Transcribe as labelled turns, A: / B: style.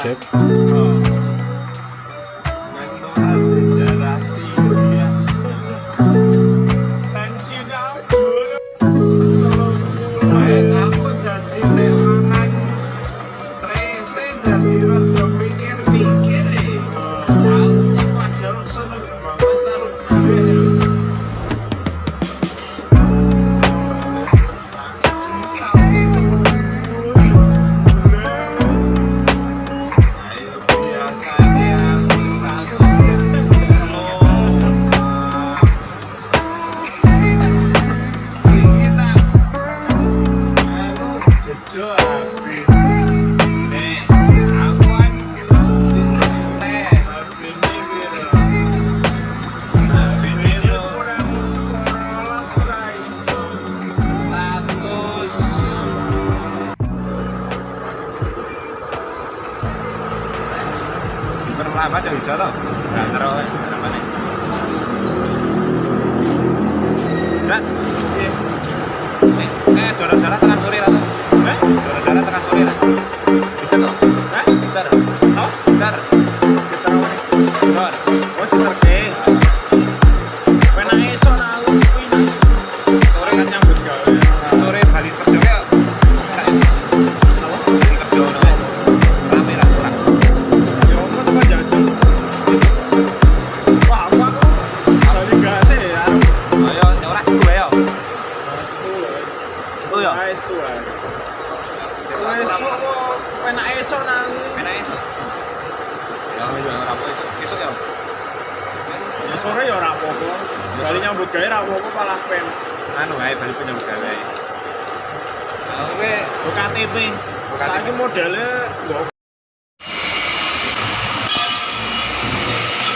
A: kaget.
B: Apa yang bisa loh? Nggak terawih apa nih? Dan donor darah tekan sore lah tuh. Donor darah tekan sore lah. Kita loh. Bentar. Oh, bentar. Kita terawih. Donor. Oh, seperti. Pernah esok aku sepina. Sore kan nyambut gawe. Sore balik kerja ya. Balik kerja loh. Rame lah kurang. Ya om tuh kan jajan. Wah, aku balik gas ya. Ayo, nyoras dulu ya. Itu ya. Itu ya. Esok penak esok nang. Penak esok. Ya rapo esok ya. Ya sore ya ora apa-apa. Bali nyambut gawe ra apa-apa malah pen. Anu ae bali nyambut gawe. Oke, KTP. Saiki modele